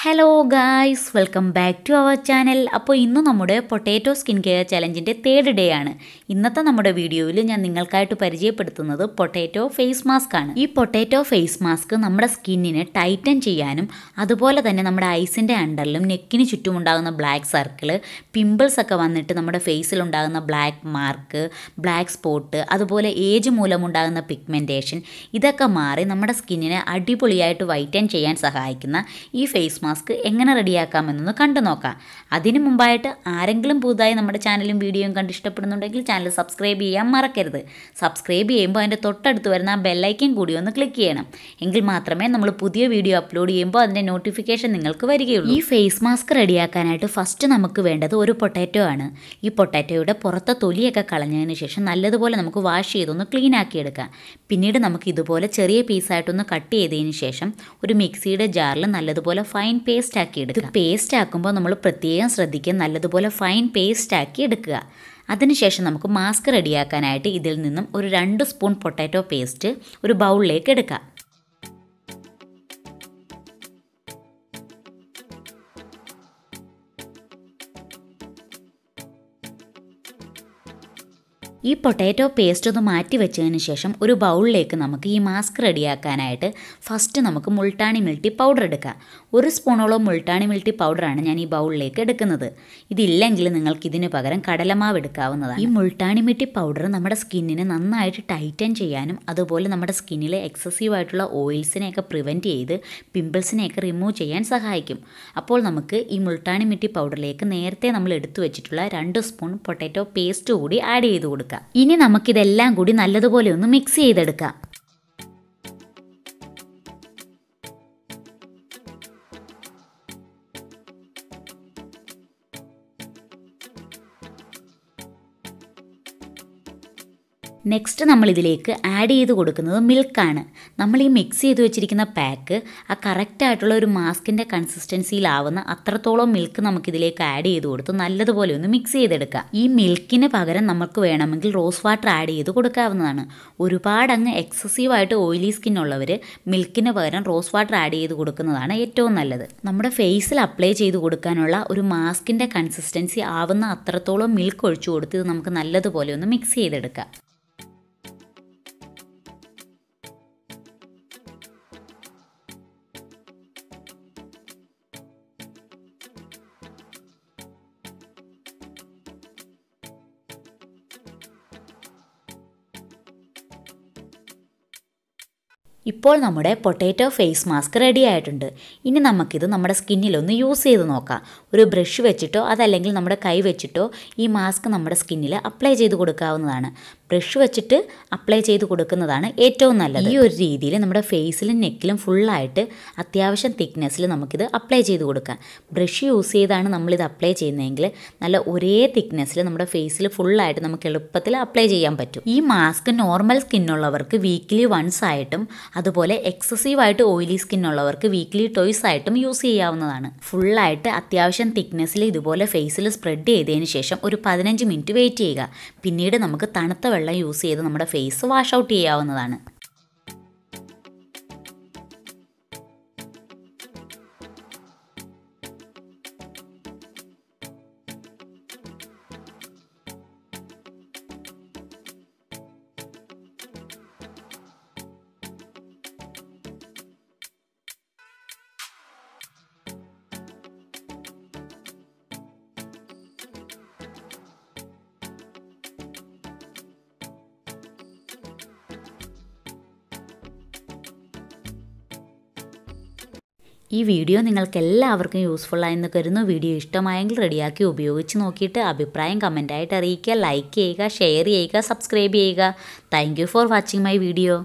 Hello guys, welcome back to our channel. അപ്പോൾ ഇന്ന് നമ്മുടെ പൊട്ടാറ്റോ സ്കിൻ കെയർ ചലഞ്ചിൻ്റെ 3rd ഡേ ആണ്. ഇന്നത്തെ നമ്മുടെ വീഡിയോയിൽ ഞാൻ നിങ്ങൾക്കായിട്ട് പരിചയപ്പെടുത്തുന്നത് പൊട്ടാറ്റോ ഫേസ് മാസ്ക് ആണ്. ഈ പൊട്ടാറ്റോ ഫേസ് മാസ്ക് നമ്മുടെ സ്കിന്നിനെ ടൈറ്റൻ ചെയ്യാനും അതുപോലെ തന്നെ നമ്മുടെ ഐസിൻ്റെ അണ്ടറിലും നെക്കിന് ചുറ്റുമുണ്ടാകുന്ന ബ്ലാക്ക് സർക്കിൾ, പിമ്പിൾസ് ഒക്കെ വന്നിട്ട് നമ്മുടെ ഫേസിലുണ്ടാകുന്ന ബ്ലാക്ക് മാർക്ക്, ബ്ലാക്ക് സ്പോട്ട്, അതുപോലെ ഏജ് മൂലമുണ്ടാകുന്ന പിഗ്മെൻറ്റേഷൻ ഇതൊക്കെ മാറി നമ്മുടെ സ്കിന്നിനെ അടിപൊളിയായിട്ട് വൈറ്റൻ ചെയ്യാൻ സഹായിക്കുന്ന ഈ ഫേസ് മാസ്ക് എങ്ങനെ റെഡിയാക്കാമെന്നൊന്ന് കണ്ടു നോക്കാം. അതിനു മുമ്പായിട്ട് ആരെങ്കിലും പുതുതായി നമ്മുടെ ചാനലും വീഡിയോയും കണ്ട് ഇഷ്ടപ്പെടുന്നുണ്ടെങ്കിൽ ചാനൽ സബ്സ്ക്രൈബ് ചെയ്യാൻ മറക്കരുത്. സബ്സ്ക്രൈബ് ചെയ്യുമ്പോൾ അതിൻ്റെ തൊട്ടടുത്ത് വരുന്ന ആ ബെല്ലൈക്കൻ കൂടി ഒന്ന് ക്ലിക്ക് ചെയ്യണം. എങ്കിൽ മാത്രമേ നമ്മൾ പുതിയ വീഡിയോ അപ്ലോഡ് ചെയ്യുമ്പോൾ അതിൻ്റെ നോട്ടിഫിക്കേഷൻ നിങ്ങൾക്ക് വരികയുള്ളൂ. ഈ ഫേസ് മാസ്ക് റെഡിയാക്കാനായിട്ട് ഫസ്റ്റ് നമുക്ക് വേണ്ടത് ഒരു പൊട്ടാറ്റോ ആണ്. ഈ പൊട്ടാറ്റോയുടെ പുറത്തെ തൊലിയൊക്കെ കളഞ്ഞതിന് ശേഷം നല്ലതുപോലെ നമുക്ക് വാഷ് ചെയ്തൊന്ന് ക്ലീൻ ആക്കിയെടുക്കാം. പിന്നീട് നമുക്ക് ഇതുപോലെ ചെറിയ പീസായിട്ടൊന്ന് കട്ട് ചെയ്തതിന് ശേഷം ഒരു മിക്സിയുടെ ജാറിൽ നല്ലതുപോലെ ഫൈൻ പേസ്റ്റ് ആക്കി എടുക്കുക. പേസ്റ്റ് ആക്കുമ്പോൾ നമ്മൾ പ്രത്യേകം ശ്രദ്ധിക്കുക, നല്ലതുപോലെ ഫൈൻ പേസ്റ്റ് ആക്കി എടുക്കുക. അതിനുശേഷം നമുക്ക് മാസ്ക് റെഡിയാക്കാനായിട്ട് ഇതിൽ നിന്നും ഒരു 2 സ്പൂൺ പൊട്ടാറ്റോ പേസ്റ്റ് ഒരു ബൗളിലേക്ക് എടുക്കാം. ഈ പൊട്ടാറ്റോ പേസ്റ്റ് ഒന്ന് മാറ്റി വെച്ചതിന് ശേഷം ഒരു ബൗളിലേക്ക് നമുക്ക് ഈ മാസ്ക് റെഡിയാക്കാനായിട്ട് ഫസ്റ്റ് നമുക്ക് മുൾട്ടാണി മിൽട്ടി പൗഡർ എടുക്കാം. 1 സ്പൂണോളം മുൾട്ടാണി മിൽട്ടി പൗഡറാണ് ഞാൻ ഈ ബൗളിലേക്ക് എടുക്കുന്നത്. ഇതില്ലെങ്കിൽ നിങ്ങൾക്ക് ഇതിന് പകരം കടലമാവ് എടുക്കാവുന്നതാണ്. ഈ മുൾട്ടാണി മിൽട്ടി പൗഡർ നമ്മുടെ സ്കിന്നിനെ നന്നായിട്ട് ടൈറ്റൻ ചെയ്യാനും അതുപോലെ നമ്മുടെ സ്കിന്നിലെ എക്സസീവായിട്ടുള്ള ഓയിൽസിനെയൊക്കെ പ്രിവെൻറ്റ് ചെയ്ത് പിമ്പിൾസിനെയൊക്കെ റിമൂവ് ചെയ്യാൻ സഹായിക്കും. അപ്പോൾ നമുക്ക് ഈ മുൾട്ടാണി മിൽട്ടി പൗഡറിലേക്ക് നേരത്തെ നമ്മൾ എടുത്തു വെച്ചിട്ടുള്ള 2 സ്പൂൺ പൊട്ടാറ്റോ പേസ്റ്റ് കൂടി ആഡ് ചെയ്ത് കൊടുക്കാം. ഇനി നമുക്കിതെല്ലാം കൂടി നല്ലതുപോലെ ഒന്ന് മിക്സ് ചെയ്തെടുക്കാം. നെക്സ്റ്റ് നമ്മളിതിലേക്ക് ആഡ് ചെയ്ത് കൊടുക്കുന്നത് മിൽക്കാണ്. നമ്മൾ ഈ മിക്സ് ചെയ്ത് വെച്ചിരിക്കുന്ന പാക്ക് ആ കറക്റ്റായിട്ടുള്ള ഒരു മാസ്കിൻ്റെ കൺസിസ്റ്റൻസിയിലാവുന്ന അത്രത്തോളം മിൽക്ക് നമുക്കിതിലേക്ക് ആഡ് ചെയ്ത് കൊടുത്ത് നല്ലതുപോലെ ഒന്ന് മിക്സ് ചെയ്തെടുക്കാം. ഈ മിൽക്കിന് പകരം നമുക്ക് വേണമെങ്കിൽ റോസ് വാട്ടർ ആഡ് ചെയ്ത് കൊടുക്കാവുന്നതാണ്. ഒരുപാട് അങ്ങ് എക്സസീവായിട്ട് ഓയിലി സ്കിന്നുള്ളവർ മിൽക്കിന് പകരം റോസ് വാട്ടർ ആഡ് ചെയ്ത് കൊടുക്കുന്നതാണ് ഏറ്റവും നല്ലത്. നമ്മുടെ ഫേസിൽ അപ്ലൈ ചെയ്ത് കൊടുക്കാനുള്ള ഒരു മാസ്കിൻ്റെ കൺസിസ്റ്റൻസി ആവുന്ന അത്രത്തോളം മിൽക്ക് ഒഴിച്ചു കൊടുത്ത് ഇത് നമുക്ക് നല്ലതുപോലെ ഒന്ന് മിക്സ് ചെയ്തെടുക്കാം. ഇപ്പോൾ നമ്മുടെ പൊട്ടാറ്റോ ഫേസ് മാസ്ക് റെഡി ആയിട്ടുണ്ട്. ഇനി നമുക്കിത് നമ്മുടെ സ്കിന്നിലൊന്ന് യൂസ് ചെയ്ത് നോക്കാം. ഒരു ബ്രഷ് വെച്ചിട്ടോ അതല്ലെങ്കിൽ നമ്മുടെ കൈ വെച്ചിട്ടോ ഈ മാസ്ക് നമ്മുടെ സ്കിന്നിൽ അപ്ലൈ ചെയ്ത് കൊടുക്കാവുന്നതാണ്. ബ്രഷ് വെച്ചിട്ട് അപ്ലൈ ചെയ്ത് കൊടുക്കുന്നതാണ് ഏറ്റവും നല്ലത്. ഈ ഒരു രീതിയിൽ നമ്മുടെ ഫേസിലും നെക്കിലും ഫുള്ളായിട്ട് അത്യാവശ്യം തിക്നെസ്സിൽ നമുക്കിത് അപ്ലൈ ചെയ്ത് കൊടുക്കാം. ബ്രഷ് യൂസ് ചെയ്താണ് നമ്മളിത് അപ്ലൈ ചെയ്യുന്നതെങ്കിൽ നല്ല ഒരേ തിക്നെസ്സിൽ നമ്മുടെ ഫേസിൽ ഫുള്ളായിട്ട് നമുക്ക് എളുപ്പത്തിൽ അപ്ലൈ ചെയ്യാൻ പറ്റും. ഈ മാസ്ക് നോർമൽ സ്കിന്നുള്ളവർക്ക് വീക്ക്ലി വൺസ് ആയിട്ടും അതുപോലെ എക്സസീവായിട്ട് ഓയിലി സ്കിന്നുള്ളവർക്ക് വീക്ക്ലി ടോയ്സ് ആയിട്ടും യൂസ് ചെയ്യാവുന്നതാണ്. ഫുള്ളായിട്ട് അത്യാവശ്യം തിക്നെസ്സിൽ ഇതുപോലെ ഫേസിൽ സ്പ്രെഡ് ചെയ്തതിന് ശേഷം ഒരു 15 മിനിറ്റ് വെയിറ്റ് ചെയ്യുക. പിന്നീട് നമുക്ക് തണുത്ത വെള്ളം യൂസ് ചെയ്ത് നമ്മുടെ ഫേസ് വാഷ് ഔട്ട് ചെയ്യാവുന്നതാണ്. ഈ വീഡിയോ നിങ്ങൾക്ക് എല്ലാവർക്കും യൂസ്ഫുള്ളായെന്ന് കരുതുന്നു. വീഡിയോ ഇഷ്ടമായെങ്കിൽ റെഡിയാക്കി ഉപയോഗിച്ച് നോക്കിയിട്ട് അഭിപ്രായം കമൻറ്റായിട്ട് അറിയിക്കുക. ലൈക്ക് ചെയ്യുക, ഷെയർ ചെയ്യുക, സബ്സ്ക്രൈബ് ചെയ്യുക. Thank you for watching my video.